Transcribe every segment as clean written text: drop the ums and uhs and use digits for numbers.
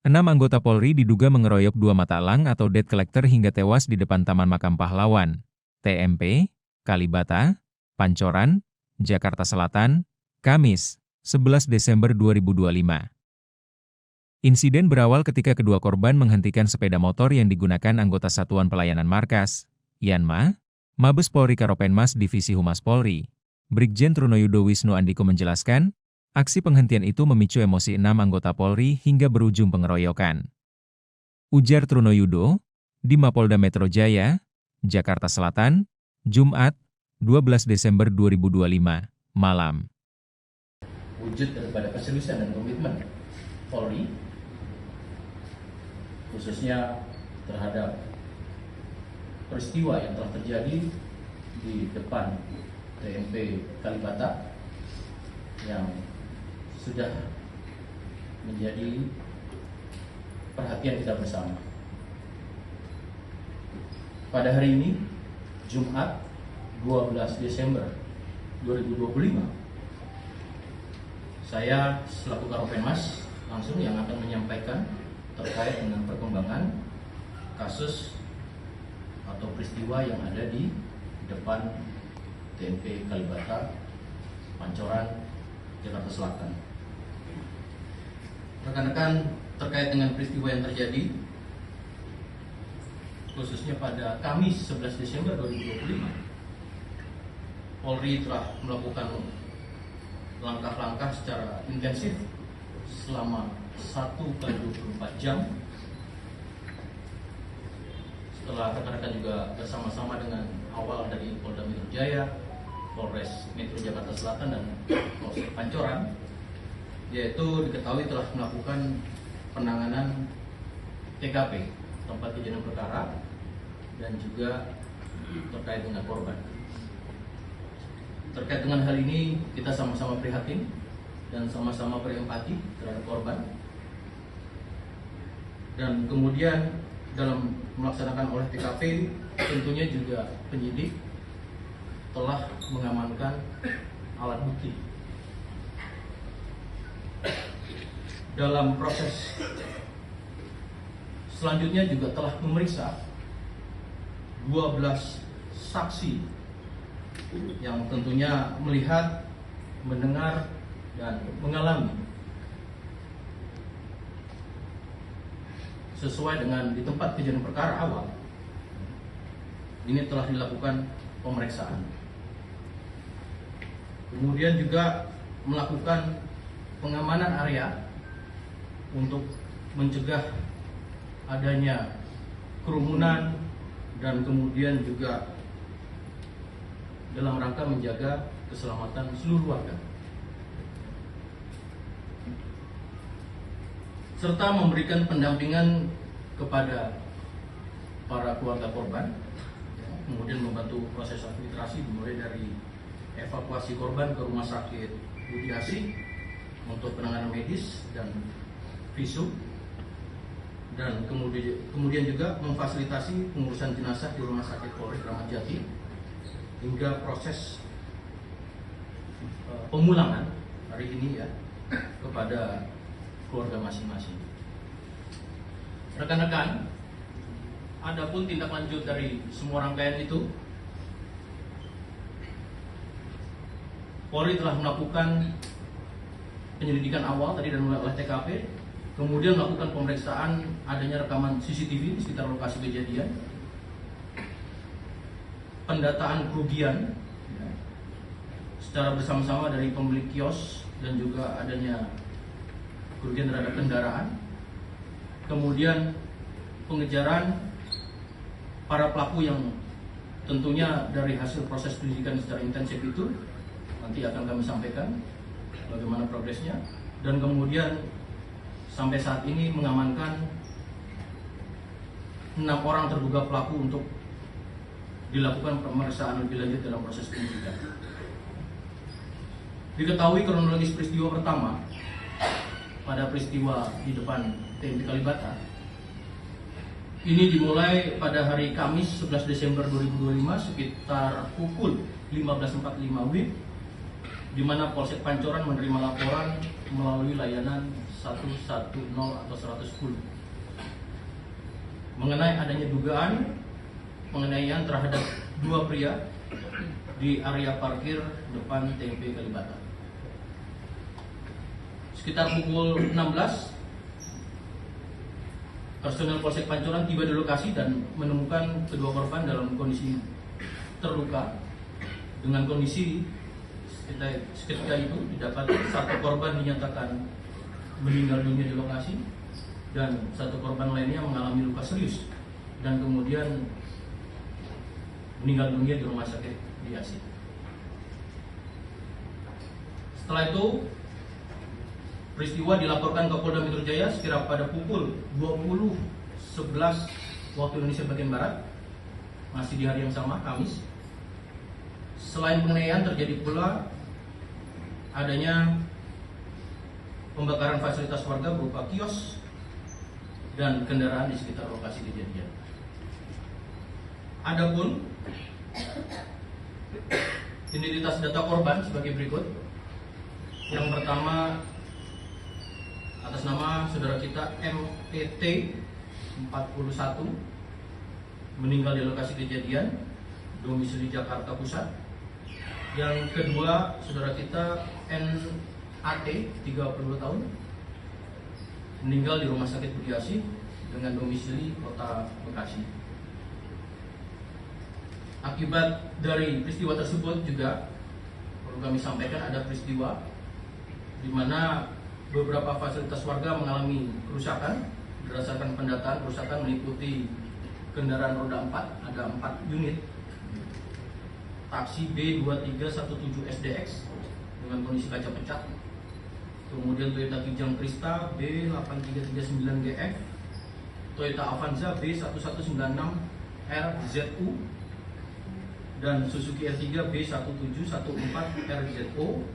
6 anggota Polri diduga mengeroyok 2 mata elang atau debt collector hingga tewas di depan Taman Makam Pahlawan, TMP, Kalibata, Pancoran, Jakarta Selatan, Kamis, 11 Desember 2025. Insiden berawal ketika kedua korban menghentikan sepeda motor yang digunakan anggota Satuan Pelayanan Markas, Yanma, Mabes Polri Karopenmas Divisi Humas Polri. Brigjen Trunoyudo Wisnu Andiko menjelaskan, aksi penghentian itu memicu emosi 6 anggota Polri hingga berujung pengeroyokan. Ujar Trunoyudo, di Mapolda Metro Jaya, Jakarta Selatan, Jumat, 12 Desember 2025, malam. Wujud daripada keseriusan dan komitmen Polri, khususnya terhadap peristiwa yang telah terjadi di depan TMP Kalibata yang sudah menjadi perhatian kita bersama. Pada hari ini, Jumat 12 Desember 2025, saya selaku Karopenmas langsung yang akan menyampaikan terkait dengan perkembangan kasus atau peristiwa yang ada di depan TMP Kalibata, Pancoran, Jakarta Selatan. Rekan-rekan, terkait dengan peristiwa yang terjadi, khususnya pada Kamis 11 Desember 2025, Polri telah melakukan langkah-langkah secara intensif selama 1x24 jam. Setelah rekan-rekan juga bersama-sama dengan awal dari Polda Metro Jaya, Polres Metro Jakarta Selatan, dan Polsek Pancoran, yaitu diketahui telah melakukan penanganan TKP, tempat kejadian perkara, dan juga terkait dengan korban. Terkait dengan hal ini, kita sama-sama prihatin dan sama-sama berempati terhadap korban. Dan kemudian dalam melaksanakan olah TKP, tentunya juga penyidik telah mengamankan alat bukti. Dalam proses selanjutnya juga telah memeriksa 12 saksi yang tentunya melihat, mendengar, dan mengalami sesuai dengan di tempat kejadian perkara awal. Ini telah dilakukan pemeriksaan. Kemudian juga melakukan pengamanan area untuk mencegah adanya kerumunan, dan kemudian juga dalam rangka menjaga keselamatan seluruh warga, serta memberikan pendampingan kepada para keluarga korban, kemudian membantu proses administrasi dimulai dari evakuasi korban ke rumah sakit Budi Asih untuk penanganan medis dan visum, dan kemudian juga memfasilitasi pengurusan jenazah di rumah sakit Polri Kramat Jati hingga proses pemulangan hari ini ya kepada keluarga masing-masing. Rekan-rekan, adapun tindak lanjut dari semua rangkaian itu, Polri telah melakukan penyelidikan awal tadi dan mulai olah TKP, kemudian melakukan pemeriksaan adanya rekaman CCTV di sekitar lokasi kejadian, pendataan kerugian secara bersama-sama dari pemilik kios dan juga adanya kerugian terhadap kendaraan, kemudian pengejaran para pelaku yang tentunya dari hasil proses penyidikan secara intensif itu nanti akan kami sampaikan bagaimana progresnya, dan kemudian sampai saat ini mengamankan 6 orang terduga pelaku untuk dilakukan pemeriksaan lebih lanjut dalam proses penyidikan. Diketahui kronologis peristiwa pertama pada peristiwa di depan TMP Kalibata ini dimulai pada hari Kamis 11 Desember 2025 sekitar pukul 15.45 WIB, di mana Polsek Pancoran menerima laporan melalui layanan atau 110 mengenai adanya dugaan penganiayaan terhadap dua pria di area parkir depan TMP Kalibata. Sekitar pukul 16, personel Polsek Pancoran tiba di lokasi dan menemukan kedua korban dalam kondisi terluka. Dengan kondisi seketika itu didapat satu korban dinyatakan meninggal dunia di lokasi dan satu korban lainnya mengalami luka serius dan kemudian meninggal dunia di rumah sakit di Asin. Setelah itu peristiwa dilaporkan ke Polda Metro Jaya sekira pada pukul 20.11 waktu Indonesia bagian Barat, masih di hari yang sama, Kamis. Selain penganiayaan terjadi pula adanya pembakaran fasilitas warga berupa kios dan kendaraan di sekitar lokasi kejadian. Adapun identitas data korban sebagai berikut. Yang pertama, atas nama saudara kita MET 41 meninggal di lokasi kejadian, domisili Jakarta Pusat. Yang kedua, saudara kita NAT 32 tahun meninggal di Rumah Sakit Budi Asih dengan domisili Kota Bekasi. Akibat dari peristiwa tersebut juga perlu kami sampaikan ada peristiwa di mana beberapa fasilitas warga mengalami kerusakan. Berdasarkan pendataan, kerusakan meliputi kendaraan roda 4, ada 4 unit, taksi B2317SDX dengan kondisi kaca pecah, kemudian Toyota Kijang Krista B8339GF, Toyota Avanza B1196RZU, dan Suzuki R3 B1714RZO,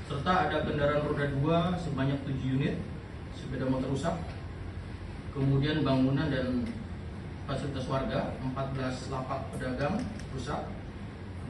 serta ada kendaraan roda 2 sebanyak 7 unit, sepeda motor rusak, kemudian bangunan dan fasilitas warga 14 lapak pedagang rusak,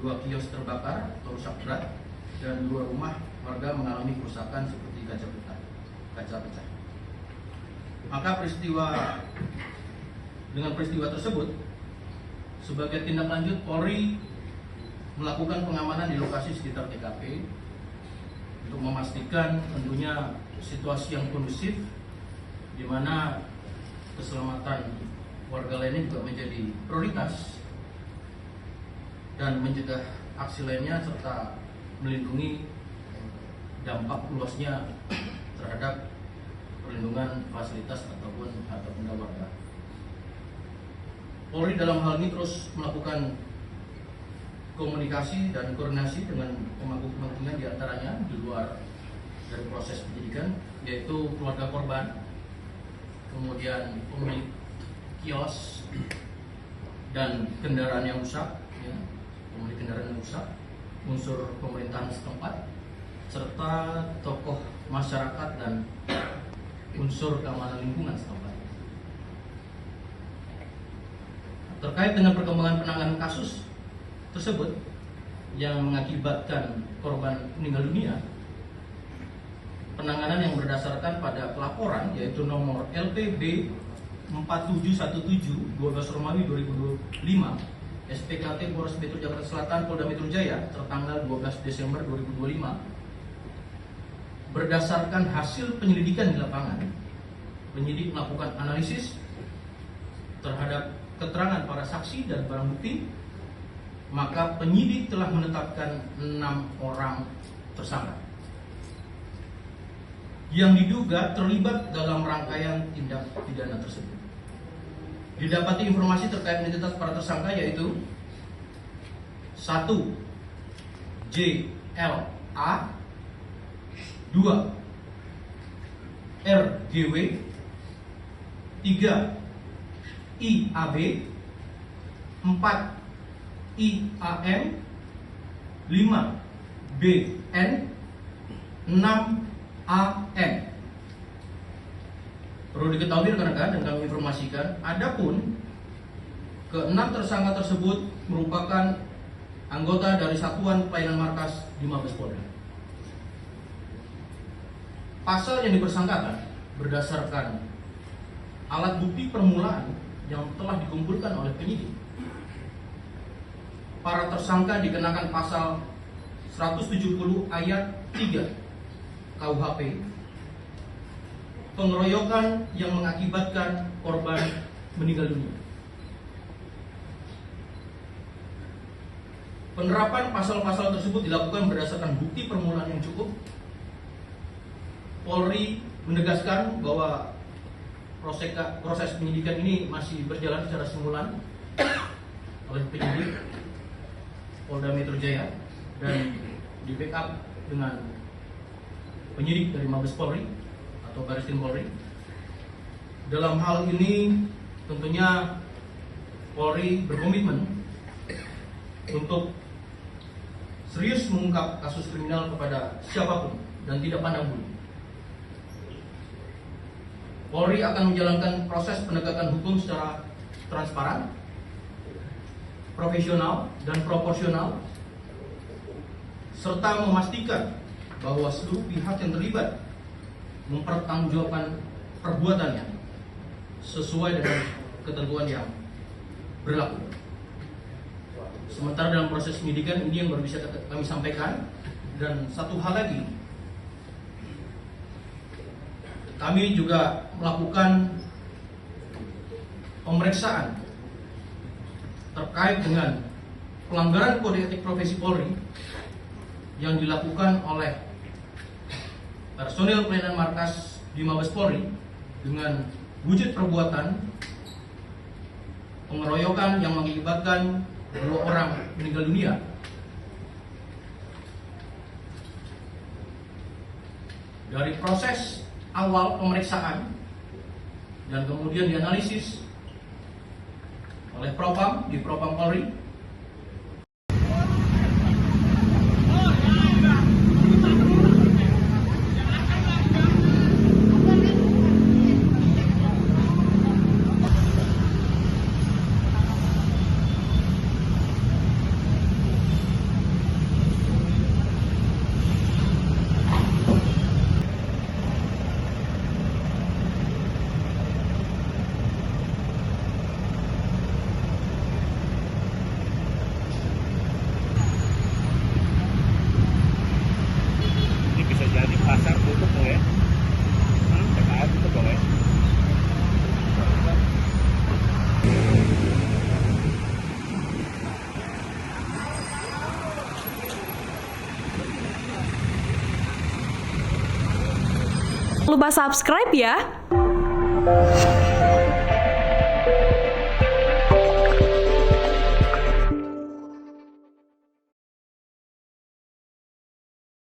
2 kios terbakar atau rusak berat, dan 2 rumah warga mengalami kerusakan seperti kaca pecah. Maka dengan peristiwa tersebut, sebagai tindak lanjut, Polri melakukan pengamanan di lokasi sekitar TKP untuk memastikan tentunya situasi yang kondusif, di mana keselamatan warga lainnya juga menjadi prioritas, dan mencegah aksi lainnya serta melindungi dampak luasnya terhadap perlindungan fasilitas ataupun harta benda warga. Polri dalam hal ini terus melakukan komunikasi dan koordinasi dengan pemangku kepentingan, diantaranya di luar dari proses penyidikan, yaitu keluarga korban, kemudian pemilik kios dan kendaraan yang rusak, pemilik kendaraan yang rusak, unsur pemerintahan setempat, serta tokoh masyarakat dan unsur keamanan lingkungan setempat. Terkait dengan perkembangan penanganan kasus tersebut yang mengakibatkan korban meninggal dunia, penanganan yang berdasarkan pada pelaporan yaitu nomor LPB 4717 12 Romawi 2025 SPKT Polres Metro Jakarta Selatan Polda Metro Jaya tertanggal 12 Desember 2025, berdasarkan hasil penyelidikan di lapangan, penyidik melakukan analisis terhadap keterangan para saksi dan barang bukti, maka penyidik telah menetapkan 6 orang tersangka yang diduga terlibat dalam rangkaian tindak pidana tersebut. Didapati informasi terkait identitas para tersangka yaitu 1. JLA, 2. RGW, 3. IAB, 4. IAM, 5. BN, 6. AM. Perlu diketahui rekan-rekan dan kami informasikan, adapun ke-6 tersangka tersebut merupakan anggota dari Satuan Pelayanan Markas di Mabes Polri. Pasal yang dipersangkakan berdasarkan alat bukti permulaan yang telah dikumpulkan oleh penyidik, para tersangka dikenakan pasal 170 ayat 3 KUHP, pengeroyokan yang mengakibatkan korban meninggal dunia. Penerapan pasal-pasal tersebut dilakukan berdasarkan bukti permulaan yang cukup. Polri menegaskan bahwa proses penyidikan ini masih berjalan secara simulan oleh penyidik Polda Metro Jaya dan di backup dengan penyidik dari Mabes Polri atau Bareskrim Polri. Dalam hal ini tentunya Polri berkomitmen untuk serius mengungkap kasus kriminal kepada siapapun dan tidak pandang bulu. Polri akan menjalankan proses penegakan hukum secara transparan, profesional, dan proporsional, serta memastikan bahwa seluruh pihak yang terlibat mempertanggungjawabkan perbuatannya sesuai dengan ketentuan yang berlaku. Sementara dalam proses penyidikan ini yang baru bisa kami sampaikan. Dan satu hal lagi, kami juga melakukan pemeriksaan terkait dengan pelanggaran kode etik profesi Polri yang dilakukan oleh personil pelayanan markas di Mabes Polri dengan wujud perbuatan pengeroyokan yang mengakibatkan 2 orang meninggal dunia. Dari proses awal pemeriksaan dan kemudian dianalisis oleh Propam di Propam Polri, jadi pasar tutup boleh, PKR tutup boleh. Jangan lupa subscribe ya.